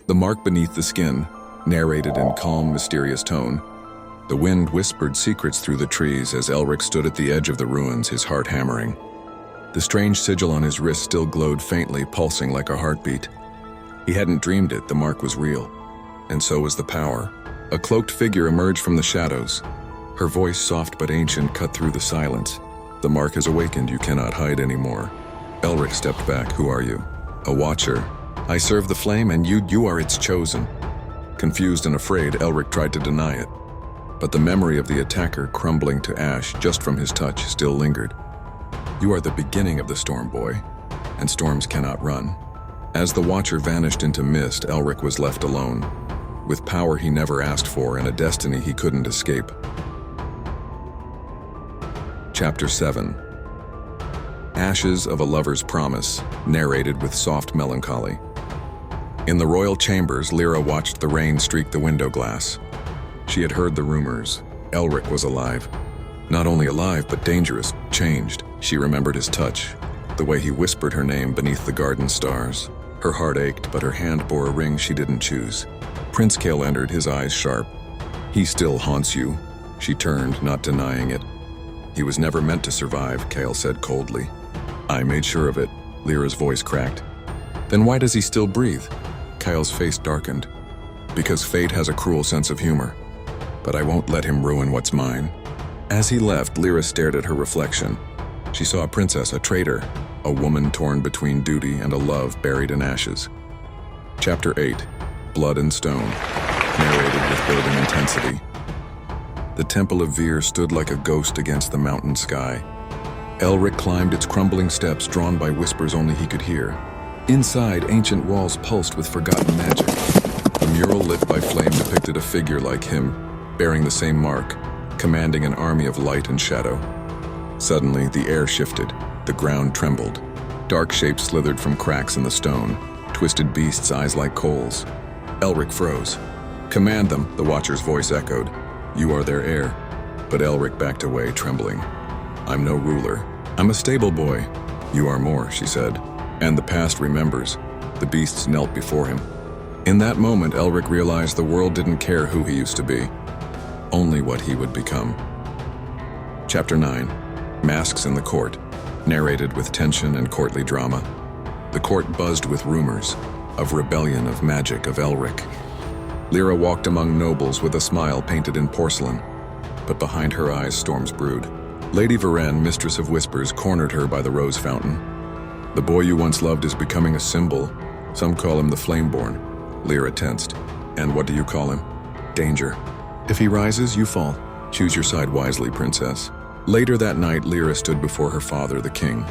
The mark beneath the skin, narrated in calm, mysterious tone. The wind whispered secrets through the trees as Elric stood at the edge of the ruins, his heart hammering. The strange sigil on his wrist still glowed faintly, pulsing like a heartbeat. He hadn't dreamed it, the mark was real. And so was the power. A cloaked figure emerged from the shadows. Her voice, soft but ancient, cut through the silence. The mark has awakened, you cannot hide anymore. Elric stepped back. Who are you? A watcher. I serve the flame, and you are its chosen. Confused and afraid, Elric tried to deny it. But the memory of the attacker crumbling to ash just from his touch still lingered. You are the beginning of the storm, boy, and storms cannot run. As the watcher vanished into mist, Elric was left alone, with power he never asked for and a destiny he couldn't escape. Chapter 7. Ashes of a Lover's Promise, narrated with soft melancholy. In the royal chambers, Lyra watched the rain streak the window glass. She had heard the rumors. Elric was alive. Not only alive, but dangerous, changed. She remembered his touch, the way he whispered her name beneath the garden stars. Her heart ached, but her hand bore a ring she didn't choose. Prince Kael entered, his eyes sharp. He still haunts you. She turned, not denying it. He was never meant to survive, Kael said coldly. I made sure of it. Lyra's voice cracked. Then why does he still breathe? Kael's face darkened. Because fate has a cruel sense of humor. But I won't let him ruin what's mine. As he left, Lyra stared at her reflection. She saw a princess, a traitor, a woman torn between duty and a love buried in ashes. Chapter 8. Blood and Stone, narrated with building intensity. The Temple of Vir stood like a ghost against the mountain sky. Elric climbed its crumbling steps, drawn by whispers only he could hear. Inside, ancient walls pulsed with forgotten magic. A mural lit by flame depicted a figure like him, bearing the same mark, commanding an army of light and shadow. Suddenly, the air shifted. The ground trembled. Dark shapes slithered from cracks in the stone, twisted beasts' eyes like coals. Elric froze. Command them, the Watcher's voice echoed. You are their heir. But Elric backed away, trembling. I'm no ruler. I'm a stable boy. You are more, she said. And the past remembers. The beasts knelt before him. In that moment, Elric realized the world didn't care who he used to be, only what he would become. Chapter 9. Masks in the Court, narrated with tension and courtly drama. The court buzzed with rumors of rebellion, of magic, of Elric. Lyra walked among nobles with a smile painted in porcelain, but behind her eyes storms brewed. Lady Varen, mistress of whispers, cornered her by the rose fountain. The boy you once loved is becoming a symbol. Some call him the Flameborn. Lyra tensed. And what do you call him? Danger. If he rises, you fall. Choose your side wisely, princess. Later that night, Lyra stood before her father, the king.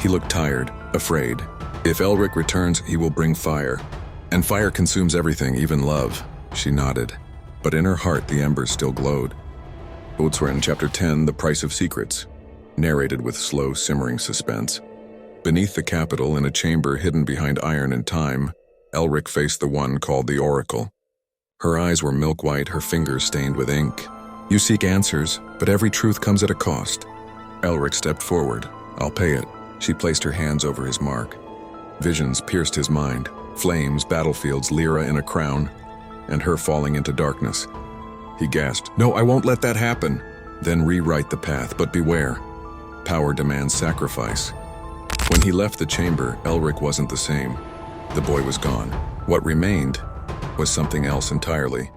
He looked tired, afraid. If Elric returns, he will bring fire. And fire consumes everything, even love. She nodded. But in her heart, the embers still glowed. Books were in Chapter 10, The Price of Secrets, narrated with slow, simmering suspense. Beneath the capital, in a chamber hidden behind iron and time, Elric faced the one called the Oracle. Her eyes were milk-white, her fingers stained with ink. You seek answers, but every truth comes at a cost. Elric stepped forward. I'll pay it. She placed her hands over his mark. Visions pierced his mind. Flames, battlefields, Lyra in a crown, and her falling into darkness. He gasped, No, I won't let that happen. Then rewrite the path, but beware. Power demands sacrifice. When he left the chamber, Elric wasn't the same. The boy was gone. What remained was something else entirely.